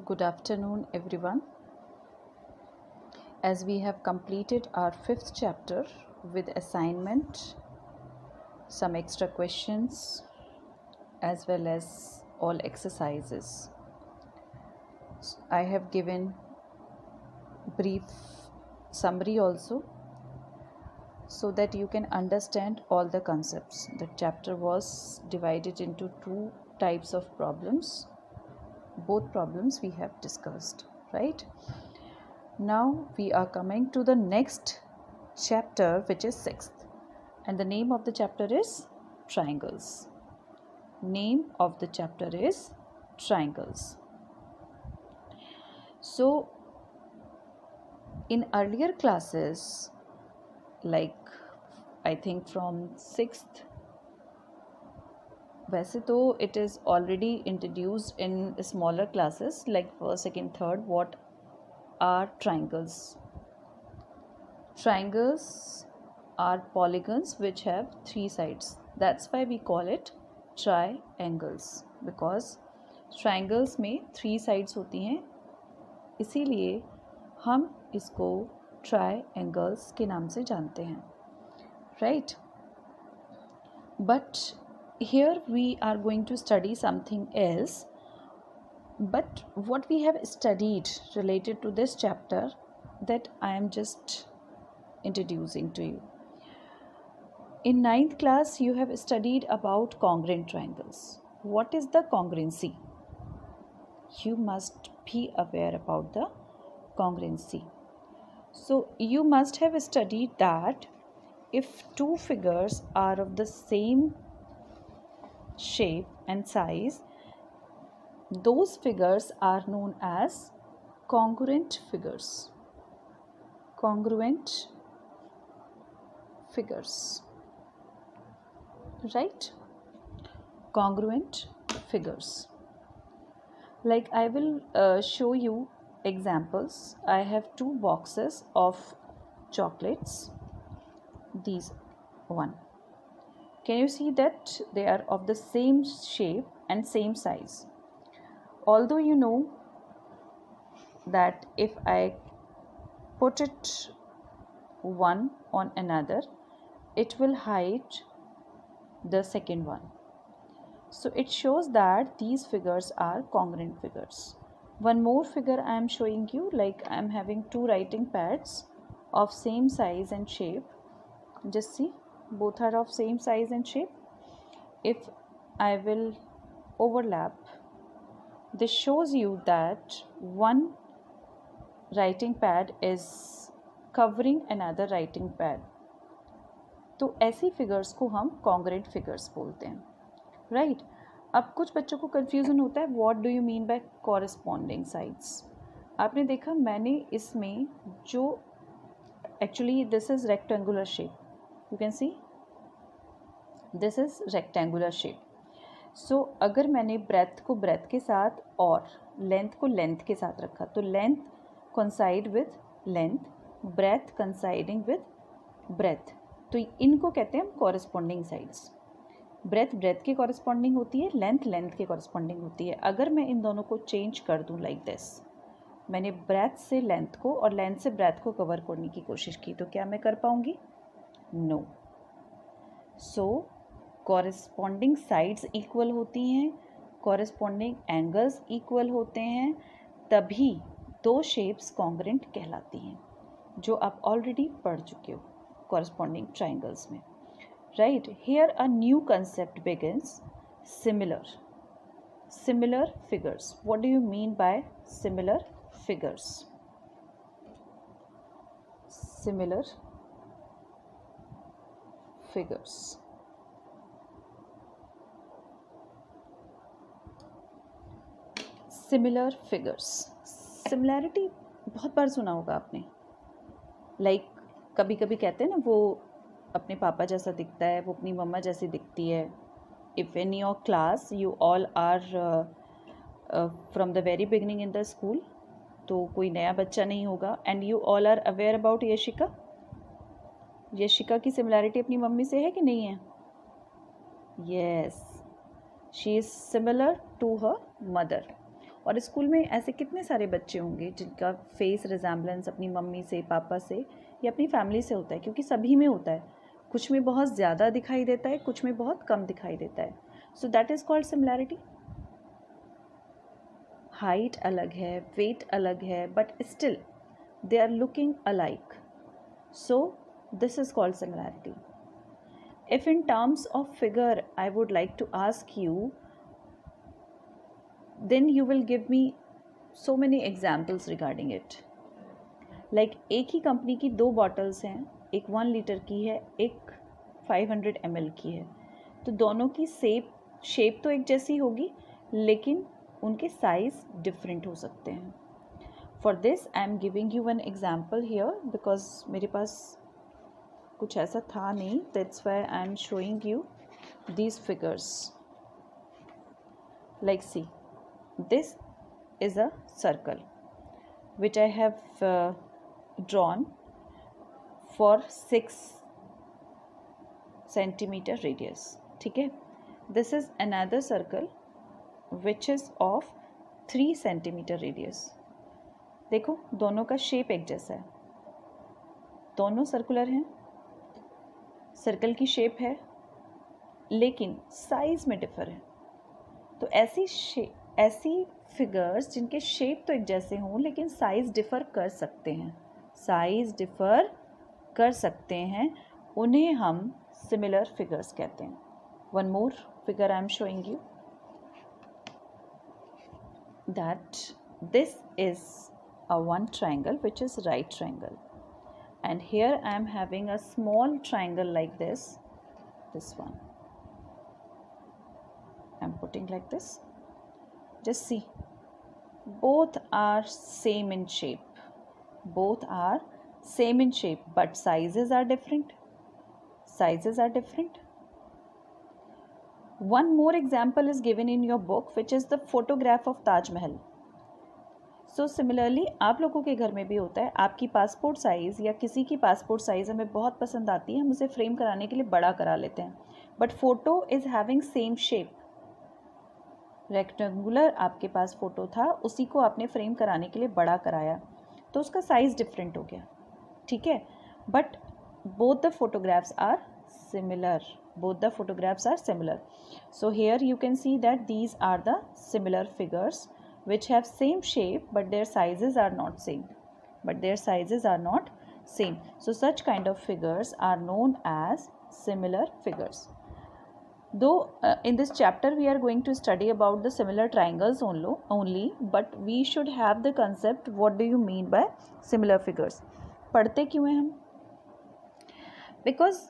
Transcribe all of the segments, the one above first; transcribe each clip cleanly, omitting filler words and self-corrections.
Good afternoon, everyone. As we have completed our fifth chapter with assignment, some extra questions, as well as all exercises, I have given brief summary also so that you can understand all the concepts. The chapter was divided into two types of problems. Both problems we have discussed, right? Now we are coming to the next chapter, which is sixth, and the name of the chapter is triangles. Name of the chapter is triangles. So in earlier classes, like I think from sixth, वैसे तो it is already introduced in smaller classes like first, second, third. What are triangles? Triangles are polygons which have three sides. That's why we call it triangles, because triangles में three sides होती हैं, इसीलिए हम इसको triangles के नाम से जानते हैं, right? But here we are going to study something else. But what we have studied related to this chapter, that I am just introducing to you. In 9th class, you have studied about congruent triangles. What is the congruency? You must be aware about the congruency. So you must have studied that if two figures are of the same shape and size, those figures are known as congruent figures. Congruent figures, right? Congruent figures. Like I will show you examples. I have two boxes of chocolates. These one. Can you see that they are of the same shape and same size? Although you know that if I put it one on another, it will hide the second one. So it shows that these figures are congruent figures. One more figure I am showing you, like I am having two writing pads of same size and shape. Just see, both are of same size and shape. If I will overlap, this shows you that one writing pad is covering another writing pad. तो ऐसी figures को हम congruent figures बोलते हैं, right? अब कुछ बच्चों को कन्फ्यूज़न होता है, what do you mean by corresponding sides? आपने देखा मैंने इसमें जो actually this is rectangular shape, you can see this is rectangular shape. So अगर मैंने ब्रेथ को ब्रेथ के साथ और लेंथ को लेंथ के साथ रखा, तो length coincide with length, breadth coinciding with breadth, तो इनको कहते हैं हम कॉरेस्पॉन्डिंग साइड्स. ब्रेथ ब्रेथ के कॉरेस्पॉन्डिंग होती है, लेंथ लेंथ के कॉरेस्पॉन्डिंग होती है. अगर मैं इन दोनों को चेंज कर दूं लाइक दिस, मैंने ब्रेथ से लेंथ को और लेंथ से ब्रेथ को कवर करने की कोशिश की, तो क्या मैं कर पाऊंगी? नो. सो कॉरेस्पॉन्डिंग साइड्स इक्वल होती हैं, कॉरेस्पॉन्डिंग एंगल्स इक्वल होते हैं, तभी दो शेप्स कॉन्ग्रेंट कहलाती हैं, जो आप ऑलरेडी पढ़ चुके हो corresponding triangles में, right? Here a new concept begins, similar figures. What do you mean by similar figures? Similar figures. Similar figures. Similarity बहुत बार सुना होगा आपने. Like कभी कभी कहते हैं ना, वो अपने पापा जैसा दिखता है, वो अपनी मम्मा जैसी दिखती है. If in your class you all are from the very beginning in the school, तो कोई नया बच्चा नहीं होगा, and you all are aware about Yashika. Yashika की सिमिलैरिटी अपनी मम्मी से है कि नहीं है? Yes, she is similar to her mother. और स्कूल में ऐसे कितने सारे बच्चे होंगे जिनका फेस रिजेम्बलेंस अपनी मम्मी से, पापा से या अपनी फैमिली से होता है, क्योंकि सभी में होता है। कुछ में बहुत ज़्यादा दिखाई देता है, कुछ में बहुत कम दिखाई देता है। सो that is called similarity. Height अलग है, वेट अलग है, but still they are looking alike, so this is called similarity. If in terms of figure I would like to ask you, then you will give me so many examples regarding it. Like एक ही company की 2 bottles हैं, एक 1 litre की है, एक 500 ml की है, तो दोनों की शेप तो एक जैसी होगी, लेकिन उनके साइज़ डिफरेंट हो सकते हैं. For this I am giving you an example here because मेरे पास कुछ ऐसा था नहीं, that's why I am showing you these figures. Like see, this is a circle which I have drawn for 6 centimeter radius. ठीक है, this is another circle which is of 3 centimeter radius. देखो दोनों का शेप एक जैसा है, दोनों circular हैं, सर्कल की शेप है, लेकिन साइज़ में डिफ़र है. तो ऐसी फिगर्स जिनके शेप तो एक जैसे हों लेकिन साइज़ डिफ़र कर सकते हैं, उन्हें हम सिमिलर फिगर्स कहते हैं. One more figure I am showing you that this is a one triangle which is right triangle, and here I am having a small triangle like this one I am putting like this. Just see, both are same in shape, but sizes are different. One more example is given in your book, which is the photograph of Taj Mahal. So similarly आप लोगों के घर में भी होता है, आपकी passport size या किसी की पासपोर्ट साइज़ हमें बहुत पसंद आती है, हम उसे फ्रेम कराने के लिए बड़ा करा लेते हैं, but photo is having same shape. Rectangular आपके पास फ़ोटो था, उसी को आपने फ्रेम कराने के लिए बड़ा कराया, तो उसका साइज़ डिफरेंट हो गया. ठीक है, but both the photographs are similar. So here you can see that these are the similar figures which have same shape but their sizes are not same. So such kind of figures are known as similar figures. Though in this chapter we are going to study about the similar triangles only, but we should have the concept what do you mean by similar figures. पढ़ते क्यों हैं हम? Because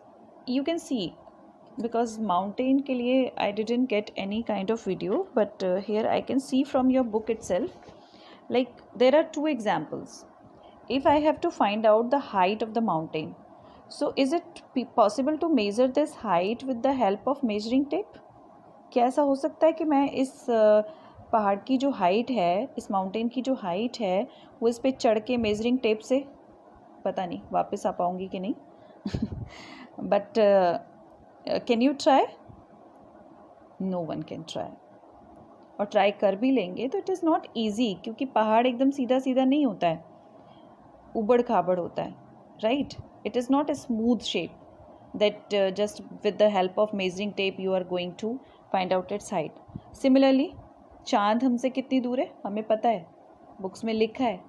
you can see, because mountain के लिए I didn't get any kind of video, but here I can see from your book itself, like there are 2 examples. If I have to find out the height of the mountain, so is it possible to measure this height with the help of measuring tape? क्या ऐसा हो सकता है कि मैं इस पहाड़ की जो हाइट है, इस माउंटेन की जो हाइट है, वो इस पे चढ़ के मेजरिंग टेप से, पता नहीं वापस आ पाऊँगी कि नहीं, but can you try? No one can try. और ट्राई कर भी लेंगे तो इट इज़ नॉट ईजी, क्योंकि पहाड़ एकदम सीधा सीधा नहीं होता है, उबड़ खाबड़ होता है, right? It is not a smooth shape that just with the help of measuring tape you are going to find out its height. Similarly, चाँद हमसे कितनी दूर है हमें पता है, बुक्स में लिखा है,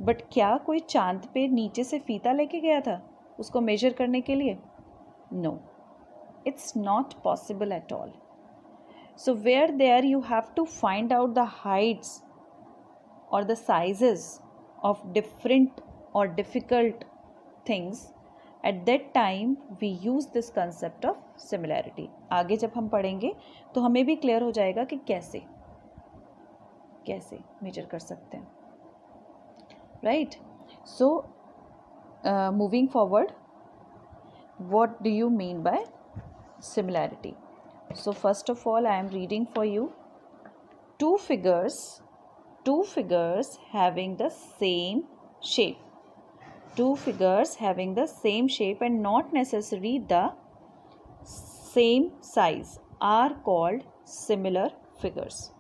बट क्या कोई चाँद पे नीचे से फीता लेके गया था उसको मेजर करने के लिए? No, it's not possible at all. So where there you have to find out the heights or the sizes of different or difficult things, at that time we use this concept of similarity. आगे जब हम पढ़ेंगे तो हमें भी clear हो जाएगा कि कैसे मेजर कर सकते हैं, right? So moving forward, what do you mean by similarity? So first of all I am reading for you two figures having the same shape. Two figures having the same shape and not necessarily the same size are called similar figures.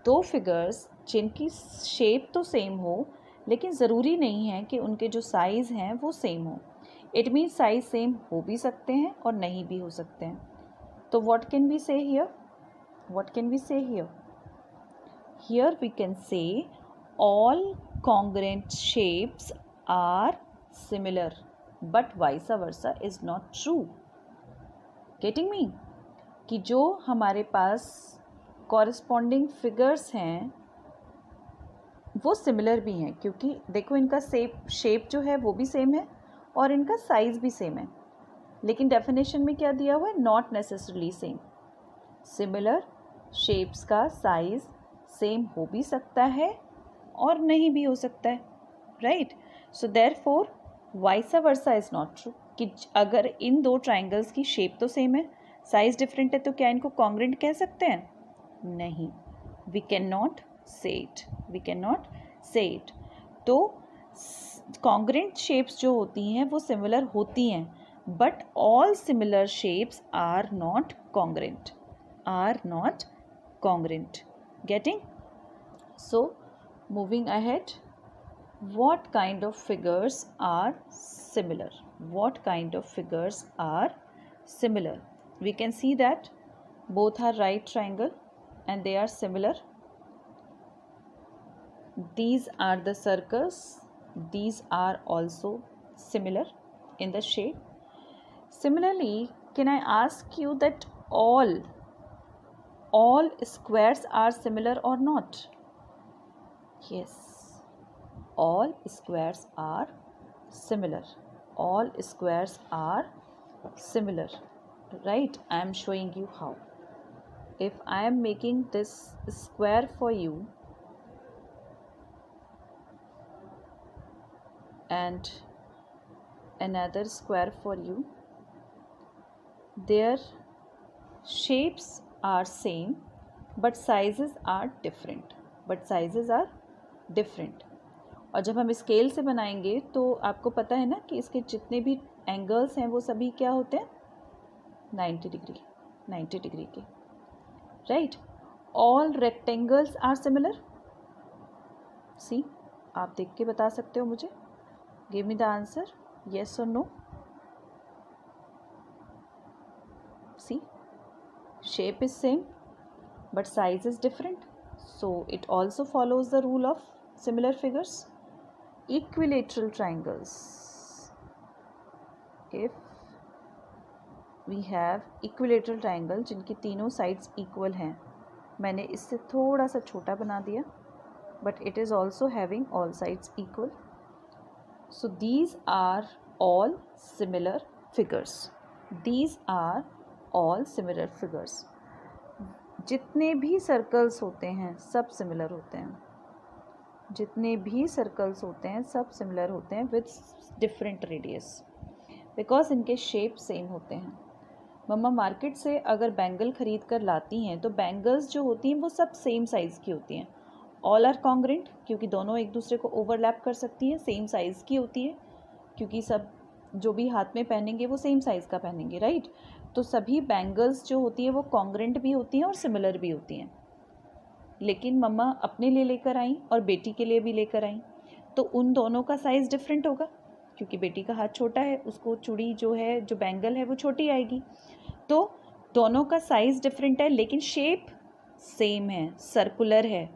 दो figures जिनकी shape तो same हो लेकिन ज़रूरी नहीं है कि उनके जो साइज़ हैं वो सेम हो. इट मीन्स साइज़ सेम हो भी सकते हैं और नहीं भी हो सकते हैं. तो what can we say here? What can we say here? Here we can say all congruent shapes are similar but vice versa is not true. Getting me? कि जो हमारे पास corresponding figures हैं वो सिमिलर भी हैं, क्योंकि देखो इनका शेप जो है वो भी सेम है और इनका साइज़ भी सेम है. लेकिन डेफिनेशन में क्या दिया हुआ है? Not necessarily same. Similar shapes का साइज़ सेम हो भी सकता है और नहीं भी हो सकता है, right. So therefore vice versa is not true. कि अगर इन दो ट्राइंगल्स की शेप तो सेम है, साइज़ डिफरेंट है, तो क्या इनको कॉन्ग्रेंट कह सकते हैं? नहीं, we can not say it. We can not say it. तो कॉन्ग्रेंट शेप्स जो होती हैं वो सिमिलर होती हैं, but all similar shapes are not congruent. Are not congruent. Getting? So moving ahead, what kind of figures are similar? What kind of figures are similar? We can see that both are right triangle and they are similar. These are the circles. These are also similar in the shape. Similarly, can I ask you that all squares are similar or not? Yes, all squares are similar. All squares are similar, right? I am showing you how. If I am making this square for you and another square for you, their shapes are same but sizes are different. और जब हम scale से बनाएंगे तो आपको पता है ना कि इसके जितने भी एंगल्स हैं वो सभी क्या होते हैं? 90 डिग्री के, right. All rectangles are similar. See, आप देख के बता सकते हो मुझे. Give me the answer, yes और no. See, shape is same but size is different. So it also follows the rule of similar figures. Equilateral triangles. If we have equilateral triangle जिनकी तीनों sides equal हैं, मैंने इससे थोड़ा सा छोटा बना दिया, but it is also having all sides equal. So these are all similar figures. These are all similar figures. जितने भी सर्कल्स होते हैं सब सिमिलर होते हैं. जितने भी सर्कल्स होते हैं सब सिमिलर होते हैं विद डिफरेंट रेडियस, बिकॉज इनके शेप सेम होते हैं. मम्मा मार्केट से अगर बैंगल ख़रीद कर लाती हैं तो बैंगल्स जो होती हैं वो सब सेम साइज़ की होती हैं. ऑल आर कॉन्ग्रेंट क्योंकि दोनों एक दूसरे को ओवरलैप कर सकती हैं. सेम साइज़ की होती है क्योंकि सब जो भी हाथ में पहनेंगे वो सेम साइज़ का पहनेंगे, राइट. तो सभी बैंगल्स जो होती हैं वो कॉन्ग्रेंट भी होती हैं और सिमिलर भी होती हैं. लेकिन मम्मा अपने लिए लेकर आई और बेटी के लिए भी लेकर आई तो उन दोनों का साइज़ डिफरेंट होगा क्योंकि बेटी का हाथ छोटा है, उसको चूड़ी जो है, जो बैंगल है वो छोटी आएगी. तो दोनों का साइज़ डिफरेंट है लेकिन शेप सेम है, सर्कुलर है.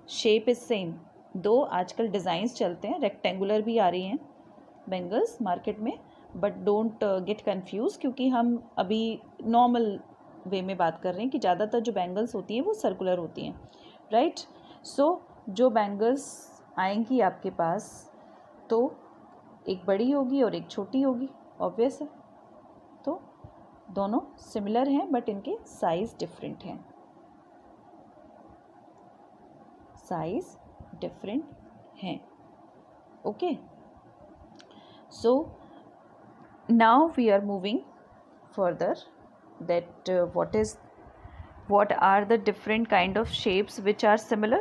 Shape is same. दो आजकल डिज़ाइंस चलते हैं, रेक्टेंगुलर भी आ रही हैं बैंगल्स मार्केट में, बट डोंट गेट कंफ्यूज क्योंकि हम अभी नॉर्मल वे में बात कर रहे हैं कि ज़्यादातर जो बैंगल्स होती हैं वो सर्कुलर होती हैं, राइट. सो जो बैंगल्स आएंगी आपके पास तो एक बड़ी होगी और एक छोटी होगी, ऑब्वियस है. तो दोनों सिमिलर हैं बट इनके साइज़ डिफरेंट हैं. साइज़ डिफरेंट हैं. Okay. So now we are moving further that what are the different kind of shapes which are similar.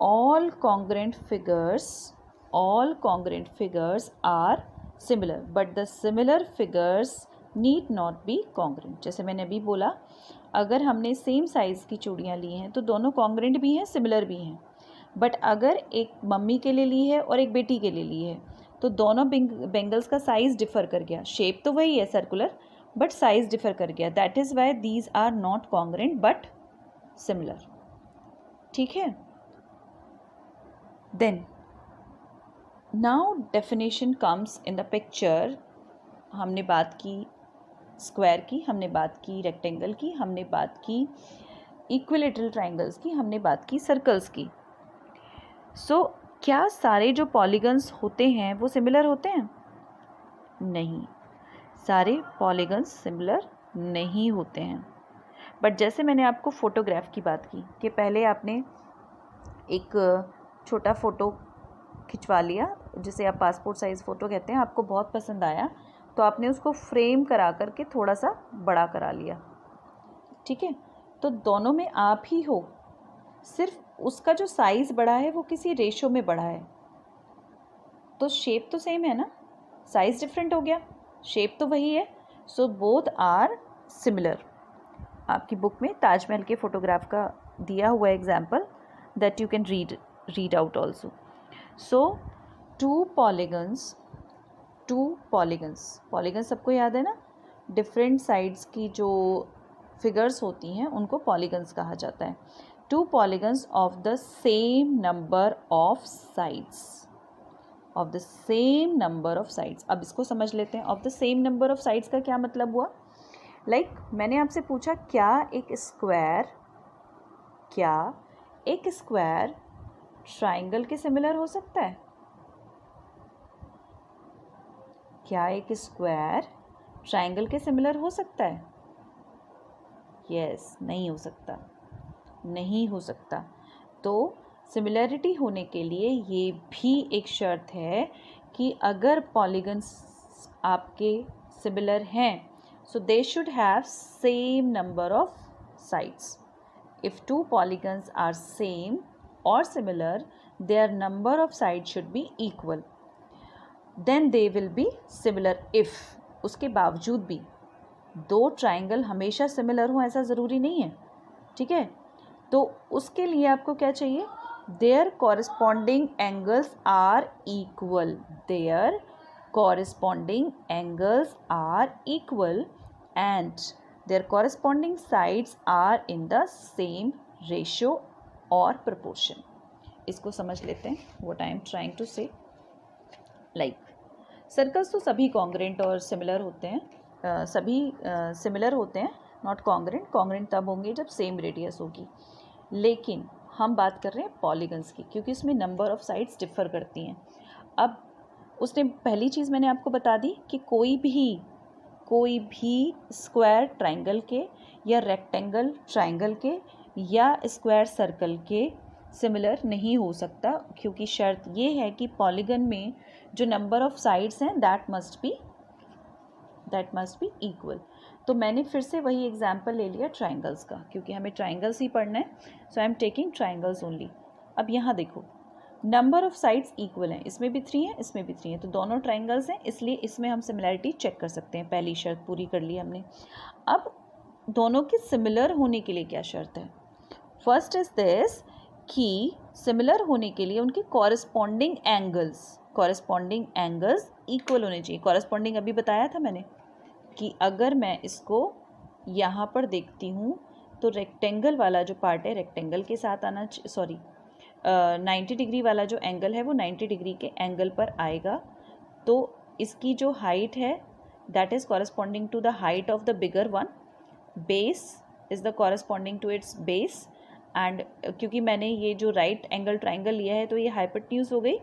All congruent figures are similar, but the similar figures need not be congruent. जैसे मैंने अभी बोला, अगर हमने same size की चूड़ियाँ ली हैं तो दोनों कॉन्ग्रेंट भी हैं, सिमिलर भी हैं। बट अगर एक मम्मी के लिए ली है और एक बेटी के लिए ली है तो दोनों बेंगल्स का साइज़ डिफ़र कर गया। शेप तो वही है सर्कुलर, बट साइज़ डिफ़र कर गया। That is why these are not congruent but similar. ठीक है। Then now definition comes in the picture. हमने बात की स्क्वायर की, हमने बात की रेक्टेंगल की, हमने बात की इक्विलेटरल ट्राइंगल्स की, हमने बात की सर्कल्स की। सो क्या सारे जो पॉलीगन्स होते हैं वो सिमिलर होते हैं? नहीं, सारे पॉलीगन्स सिमिलर नहीं होते हैं। बट जैसे मैंने आपको फ़ोटोग्राफ की बात की कि पहले आपने एक छोटा फ़ोटो खिंचवा लिया, जिसे आप पासपोर्ट साइज़ फ़ोटो कहते हैं, आपको बहुत पसंद आया तो आपने उसको फ्रेम करा करके थोड़ा सा बड़ा करा लिया। ठीक है, तो दोनों में आप ही हो, सिर्फ उसका जो साइज़ बड़ा है वो किसी रेशो में बड़ा है। तो शेप तो सेम है ना, साइज़ डिफरेंट हो गया, शेप तो वही है। सो बोथ आर सिमिलर। आपकी बुक में ताजमहल के फ़ोटोग्राफ का दिया हुआ example that you can read out also. So to polygons सबको याद है ना, डिफरेंट साइड्स की जो फिगर्स होती हैं उनको पॉलीगन्स कहा जाता है। To polygons of the same number of sides, अब इसको समझ लेते हैं। Of the same number of sides का क्या मतलब हुआ? लाइक मैंने आपसे पूछा, क्या एक स्क्वायर ट्राइंगल के सिमिलर हो सकता है? क्या एक स्क्वायर ट्राइंगल के सिमिलर हो सकता है? यस, नहीं हो सकता। तो सिमिलैरिटी होने के लिए ये भी एक शर्त है कि अगर पॉलीगन्स आपके सिमिलर हैं, so they should have same number of sides. If two polygons are same or similar, their number of sides should be equal. Then they will be similar if, उसके बावजूद भी दो ट्राइंगल हमेशा similar हो ऐसा ज़रूरी नहीं है। ठीक है, तो उसके लिए आपको क्या चाहिए? Their corresponding angles are equal. Their corresponding angles are equal and their corresponding sides are in the same ratio or proportion. इसको समझ लेते हैं what I am trying to say. Like circles तो सभी कॉन्ग्रेंट और सिमिलर होते हैं, सभी सिमिलर होते हैं, नॉट कॉन्ग्रेंट। कॉन्ग्रेंट तब होंगे जब सेम रेडियस होगी। लेकिन हम बात कर रहे हैं पॉलीगन्स की, क्योंकि इसमें नंबर ऑफ़ साइड्स डिफ़र करती हैं। अब उसने पहली चीज़ मैंने आपको बता दी कि कोई भी स्क्वायर ट्राइंगल के या रेक्टेंगल ट्राइंगल के या स्क्वायर सर्कल के सिमिलर नहीं हो सकता, क्योंकि शर्त ये है कि पॉलीगन में जो नंबर ऑफ़ साइड्स हैं दैट मस्ट बी इक्वल। तो मैंने फिर से वही एग्जाम्पल ले लिया ट्राइंगल्स का, क्योंकि हमें ट्राइंगल्स ही पढ़ना है। So I am taking triangles only. अब यहाँ देखो, नंबर ऑफ़ साइड्स इक्वल हैं, इसमें भी 3 है, इसमें भी 3 है, तो दोनों ट्राइंगल्स हैं, इसलिए इसमें हम सिमिलैरिटी चेक कर सकते हैं। पहली शर्त पूरी कर ली हमने। अब दोनों के सिमिलर होने के लिए क्या शर्त है? फर्स्ट इज दिस कि सिमिलर होने के लिए उनके कॉरस्पॉन्डिंग एंगल्स इक्वल होने चाहिए। कॉरस्पॉन्डिंग अभी बताया था मैंने कि अगर मैं इसको यहाँ पर देखती हूँ तो रेक्टेंगल वाला जो पार्ट है रेक्टेंगल के साथ आना, 90 डिग्री वाला जो एंगल है वो 90 डिग्री के एंगल पर आएगा। तो इसकी जो हाइट है that is corresponding to the height of the bigger one, base is the corresponding to its base. And क्योंकि मैंने ये जो राइट एंगल ट्राइंगल लिया है तो ये हाइपोटेन्यूज हो गई,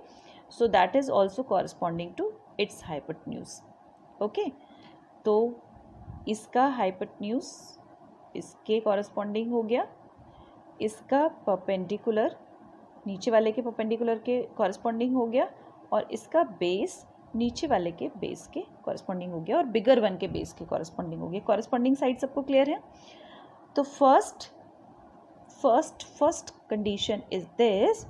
so that is also corresponding to its hypotenuse. Okay, तो इसका हाइपोटेन्यूज इसके कॉरस्पॉन्डिंग हो गया, इसका परपेंडिकुलर नीचे वाले के परपेंडिकुलर के कॉरस्पॉन्डिंग हो गया, और इसका बेस नीचे वाले के बेस के कॉरस्पॉन्डिंग हो गया, और बिगर वन के बेस के कॉरस्पॉन्डिंग हो गया। कॉरस्पॉन्डिंग साइड सबको क्लियर है? तो first condition is this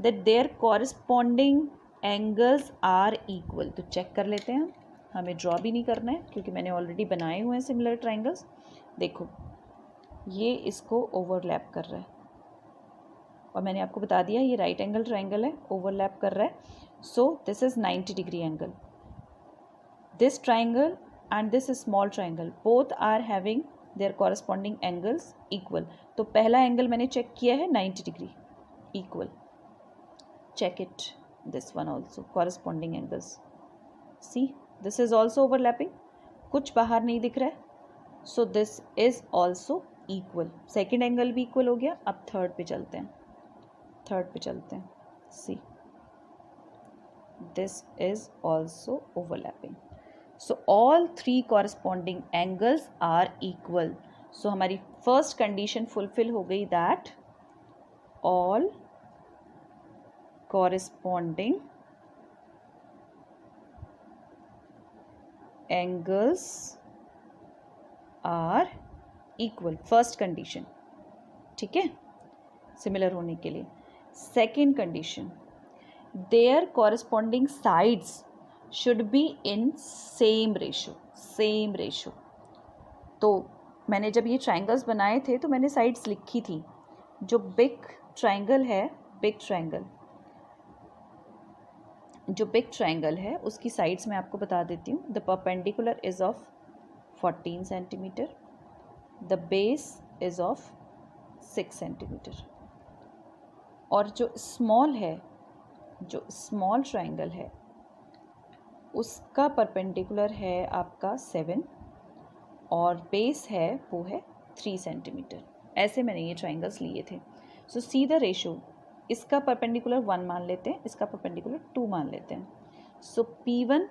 that their corresponding angles are equal. तो चेक कर लेते हैं हमें ड्रॉ भी नहीं करना है क्योंकि मैंने ऑलरेडी बनाए हुए हैं सिमिलर ट्राइंगल्स। देखो ये इसको ओवरलैप कर रहा है और मैंने आपको बता दिया ये राइट एंगल ट्राइंगल है, ओवरलैप कर रहा है। So this is 90 degree angle. This triangle and this small triangle both are having their corresponding angles equal. तो पहला एंगल मैंने चेक किया है 90 degree equal. Check it this one also corresponding angles. See this is also overlapping, कुछ बाहर नहीं दिख रहा है। So this is also equal. Second angle भी इक्वल हो गया। अब थर्ड पे चलते हैं, थर्ड पे चलते हैं। सी this is also overlapping. So all three corresponding angles are equal. So हमारी first condition fulfill हो गई that all corresponding angles are equal. First condition, ठीक है, similar होने के लिए। Second condition, their corresponding sides should be in same ratio, same ratio। तो मैंने जब ये ट्राइंगल्स बनाए थे तो मैंने साइड्स लिखी थी। जो बिग ट्राइंगल है, बिग ट्राइंगल, जो बिग ट्राइंगल है उसकी साइड्स मैं आपको बता देती हूँ। The perpendicular is of 14 centimetre, the base is of 6 centimetre, और जो स्मॉल है, जो स्मॉल ट्राइंगल है उसका परपेंडिकुलर है आपका 7 और बेस है वो है 3 सेंटीमीटर। ऐसे मैंने ये ट्राइंगल्स लिए थे। सो सी द रेशो, इसका परपेंडिकुलर 1 मान लेते हैं, इसका परपेंडिकुलर 2 मान लेते हैं। So P1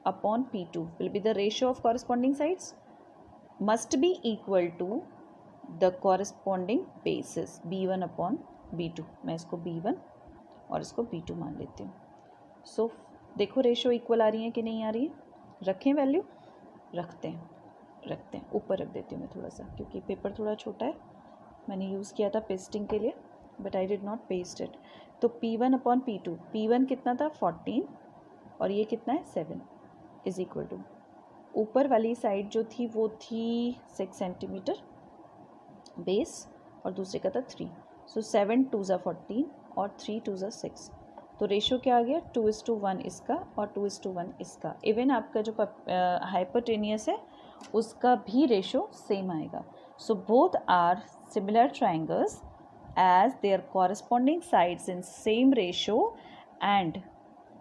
upon P2 will be the ratio of corresponding sides must be equal to the corresponding bases B1 upon B2। मैं इसको B1 और इसको B2 मान लेती हूँ। सो देखो रेशो इक्वल आ रही है कि नहीं आ रही है। रखें वैल्यू, रखते हैं, रखते हैं। ऊपर रख देती हूँ मैं थोड़ा सा क्योंकि पेपर थोड़ा छोटा है। मैंने यूज़ किया था पेस्टिंग के लिए but I did not paste it. तो P1 अपॉन P2, P1 कितना था 14 और ये कितना है 7 इज़ इक्वल टू, ऊपर वाली साइड जो थी वो थी 6 सेंटीमीटर बेस और दूसरे का था 3। सो 7 2 ज़ा 14 और 3 2 ज़ा 6। तो रेशो क्या आ गया 2:1 इसका और 2:1 इसका। इवन आपका जो हाइपोटेनियस है उसका भी रेशो सेम आएगा। So both are similar triangles as their corresponding sides in same ratio and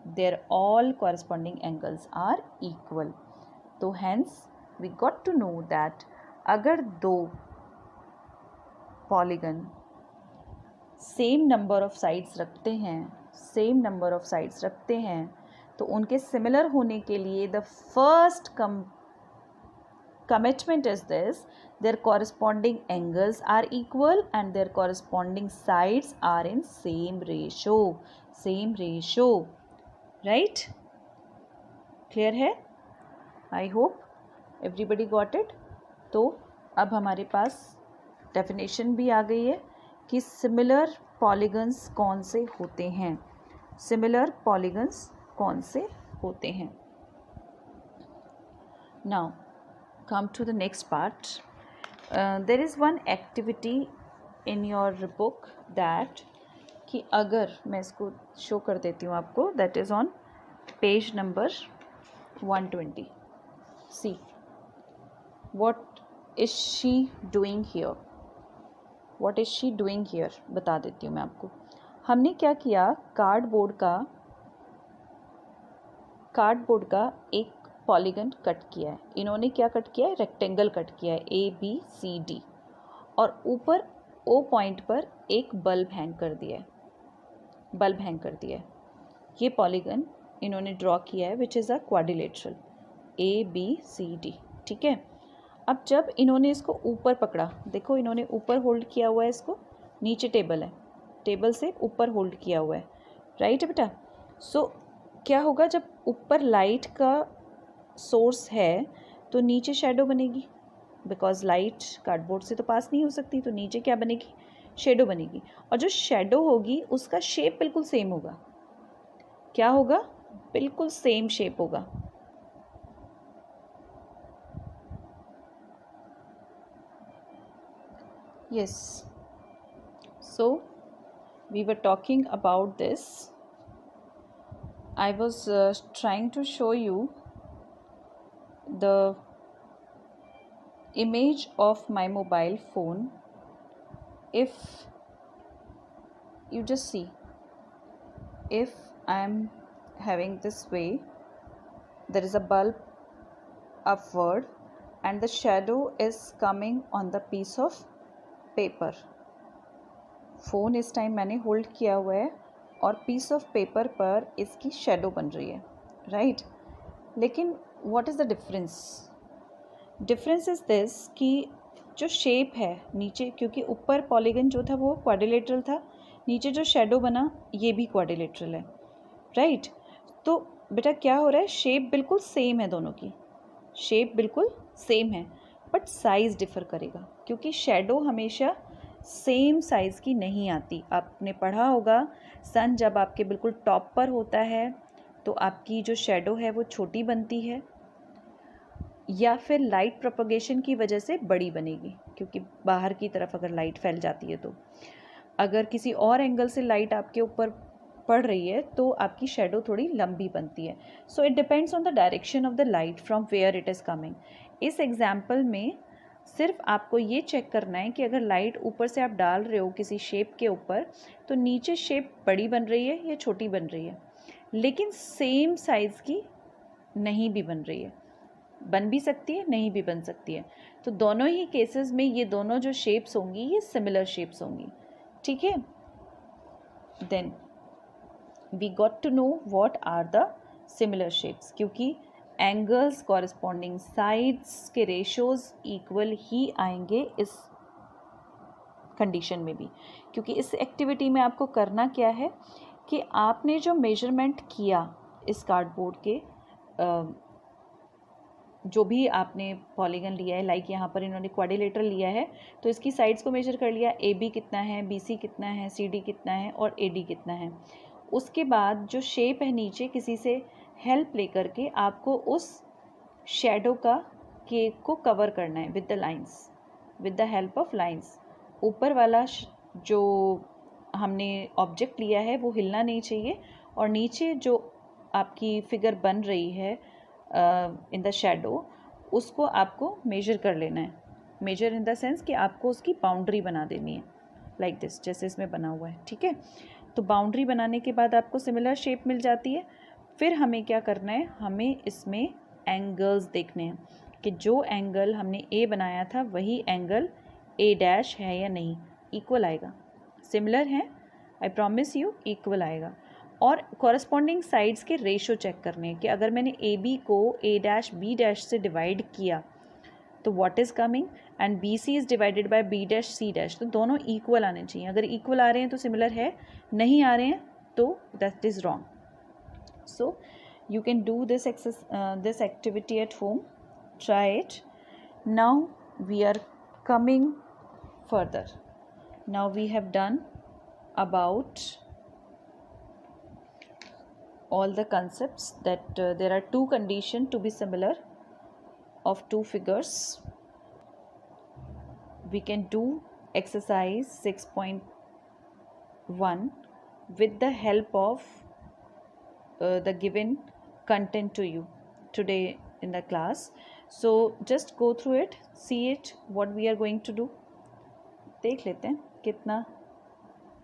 their all corresponding angles are equal. तो hence we got to know that अगर दो polygon same number of sides रखते हैं, same number of sides रखते हैं तो उनके similar होने के लिए the first commitment is this, their corresponding angles are equal and their corresponding sides are in same ratio, same ratio, right? Clear है? I hope everybody got it. तो अब हमारे पास डेफिनेशन भी आ गई है कि सिमिलर पॉलीगन्स कौन से होते हैं, सिमिलर पॉलीगन्स कौन से होते हैं। Now come to the next part. There is one activity in your book that, कि अगर मैं इसको शो कर देती हूँ आपको, that is on page number 120। See what is she doing here, what is she doing here बता देती हूँ मैं आपको। हमने क्या किया, कार्डबोर्ड का एक पॉलीगन कट किया है। इन्होंने क्या कट किया है, रेक्टेंगल कट किया है ABCD, और ऊपर O पॉइंट पर एक बल्ब हैंग कर दिया है, बल्ब हैंग कर दिया है। ये पॉलीगन इन्होंने ड्रॉ किया है which is a quadrilateral ABCD, ठीक है। अब जब इन्होंने इसको ऊपर पकड़ा, देखो इन्होंने ऊपर होल्ड किया हुआ है, इसको नीचे टेबल है, टेबल से ऊपर होल्ड किया हुआ है, राइट बेटा। सो क्या होगा, जब ऊपर लाइट का सोर्स है तो नीचे शेडो बनेगी, बिकॉज लाइट कार्डबोर्ड से तो पास नहीं हो सकती, तो नीचे क्या बनेगी, शेडो बनेगी। और जो शेडो होगी उसका शेप बिल्कुल सेम होगा, क्या होगा, बिल्कुल सेम शेप होगा, Yes. So we were talking about this. I was trying to show you the image of my mobile phone. If you just see, if I am having this way, there is a bulb upward and the shadow is coming on the piece of paper. Phone इस time मैंने hold किया हुआ है और piece of paper पर इसकी shadow बन रही है, राइट. लेकिन what is the difference? Difference is this कि जो शेप है नीचे, क्योंकि ऊपर पॉलीगन जो था वो क्वाड्रिलेटरल था, नीचे जो शेडो बना ये भी क्वाड्रिलेटरल है, राइट. तो बेटा क्या हो रहा है, शेप बिल्कुल सेम है, दोनों की शेप बिल्कुल सेम है, बट साइज़ डिफ़र करेगा, क्योंकि शेडो हमेशा सेम साइज़ की नहीं आती. आपने पढ़ा होगा सन जब आपके बिल्कुल टॉप पर होता है तो आपकी जो शेडो है वो छोटी बनती है, या फिर लाइट प्रोपगेशन की वजह से बड़ी बनेगी, क्योंकि बाहर की तरफ अगर लाइट फैल जाती है तो. अगर किसी और एंगल से लाइट आपके ऊपर पड़ रही है तो आपकी शेडो थोड़ी लंबी बनती है. So it depends on the direction of the light from where it is coming. इस एग्जाम्पल में सिर्फ आपको ये चेक करना है कि अगर लाइट ऊपर से आप डाल रहे हो किसी शेप के ऊपर तो नीचे शेप बड़ी बन रही है या छोटी बन रही है, लेकिन सेम साइज़ की नहीं भी बन रही है. बन भी सकती है, नहीं भी बन सकती है. तो दोनों ही केसेस में ये दोनों जो शेप्स होंगी ये सिमिलर शेप्स होंगी, ठीक है. Then we got to know what are the similar shapes, क्योंकि एंगल्स कॉरस्पॉन्डिंग साइड्स के रेशोज़ इक्वल ही आएंगे इस कंडीशन में भी. क्योंकि इस एक्टिविटी में आपको करना क्या है कि आपने जो मेजरमेंट किया इस कार्डबोर्ड के, जो भी आपने पॉलीगन लिया है, लाइक यहाँ पर इन्होंने क्वाड्रिलेटरल लिया है तो इसकी साइड्स को मेजर कर लिया, ए बी कितना है, बी सी कितना है, सी डी कितना है और ए डी कितना है. उसके बाद जो शेप है नीचे किसी से हेल्प लेकर के आपको उस शेडो का केक को कवर करना है with the lines, with the help of lines. ऊपर वाला जो हमने ऑब्जेक्ट लिया है वो हिलना नहीं चाहिए, और नीचे जो आपकी फिगर बन रही है इन द शेडो उसको आपको मेजर कर लेना है. मेजर इन द सेंस कि आपको उसकी बाउंड्री बना देनी है, लाइक दिस, जैसे इसमें बना हुआ है, ठीक है. तो बाउंड्री बनाने के बाद आपको सिमिलर शेप मिल जाती है. फिर हमें क्या करना है, हमें इसमें एंगल्स देखने हैं कि जो एंगल हमने ए बनाया था वही एंगल ए डैश है या नहीं, इक्वल आएगा. सिमिलर है, आई प्रॉमिस यू, इक्वल आएगा. और कॉरस्पॉन्डिंग साइड्स के रेशो चेक करने हैं कि अगर मैंने ए बी को ए डैश बी डैश से डिवाइड किया तो what is coming, and B C is divided by B dash C dash, तो दोनों इक्वल आने चाहिए. अगर इक्वल आ रहे हैं तो सिमिलर है, नहीं आ रहे हैं तो that is wrong. So you can do this activity at home. Try it. Now we are coming further. Now we have done about all the concepts that there are two conditions to be similar of two figures. We can do exercise 6.1 with the help of the given content to you today in the class. So just go through it, see it, what we are going to do. देख लेते हैं कितना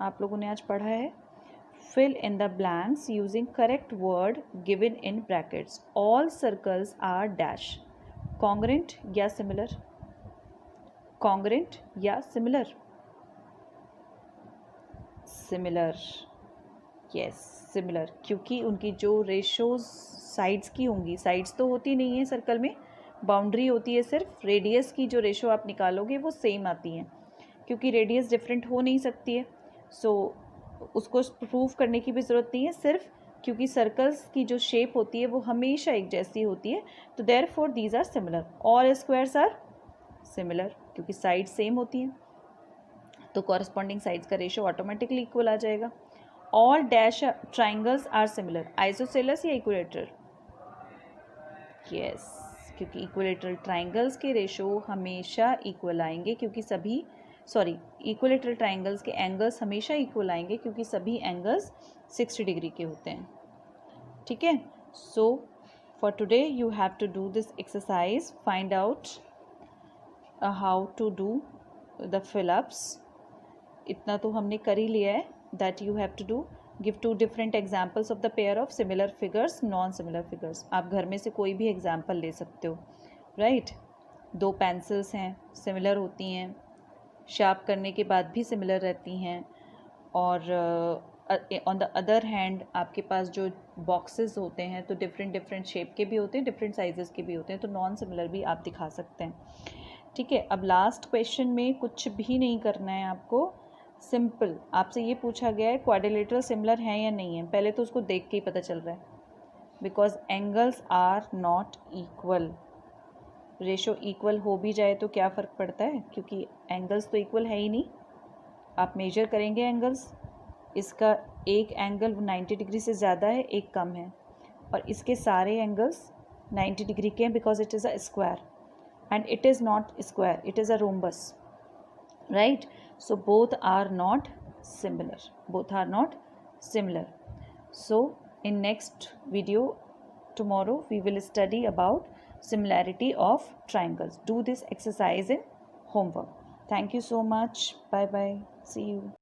आप लोगों ने आज पढ़ा है. Fill in the blanks using correct word given in brackets. All circles are dash. Congruent या similar? Congruent या similar? Similar. Yes, सिमिलर, क्योंकि उनकी जो रेशोज़ साइड्स की होंगी, साइड्स तो होती नहीं है सर्कल में, बाउंड्री होती है सिर्फ. रेडियस की जो रेशो आप निकालोगे वो सेम आती हैं, क्योंकि रेडियस डिफरेंट हो नहीं सकती है. सो उसको प्रूव करने की भी ज़रूरत नहीं है, सिर्फ क्योंकि सर्कल्स की जो शेप होती है वो हमेशा एक जैसी होती है. तो therefore these are similar. All squares are similar, क्योंकि साइड सेम होती हैं तो कॉरस्पॉन्डिंग साइड्स का रेशो ऑटोमेटिकली इक्वल आ जाएगा. All dash triangles are similar. Isosceles या equilateral? Yes, क्योंकि equilateral triangles के रेशो हमेशा इक्वल आएंगे, क्योंकि सभी सॉरी इक्विलेटरल ट्राइंगल्स के एंगल्स हमेशा इक्वल आएंगे क्योंकि सभी एंगल्स 60 डिग्री के होते हैं. ठीक है. So for today you have to do this exercise, find out how to do the fill ups. इतना तो हमने कर ही लिया है. That you have to do. Give 2 different examples of the pair of similar figures, non similar figures. आप घर में से कोई भी एग्जाम्पल ले सकते हो. राइट. 2 पेंसिल्स हैं, सिमिलर होती हैं, शार्प करने के बाद भी सिमिलर रहती हैं. और ऑन द अदर हैंड आपके पास जो बॉक्सेस होते हैं तो डिफरेंट शेप के भी होते हैं, डिफरेंट साइजेस के भी होते हैं, तो नॉन सिमिलर भी आप दिखा सकते हैं. ठीक है. अब लास्ट क्वेश्चन में कुछ भी नहीं करना है आपको. सिंपल आपसे ये पूछा गया है क्वाड्रिलेटरल सिमिलर हैं या नहीं है. पहले तो उसको देख के ही पता चल रहा है, because angles are not equal. Ratio equal हो भी जाए तो क्या फ़र्क पड़ता है, क्योंकि एंगल्स तो इक्वल है ही नहीं. आप मेजर करेंगे एंगल्स, इसका एक एंगल 90 डिग्री से ज़्यादा है, एक कम है, और इसके सारे एंगल्स 90 डिग्री के हैं because it is a square and it is not square, it is a rhombus, right? So both are not similar, both are not similar. So in next video tomorrow we will study about similarity of triangles. Do this exercise in homework. Thank you so much. Bye bye. See you.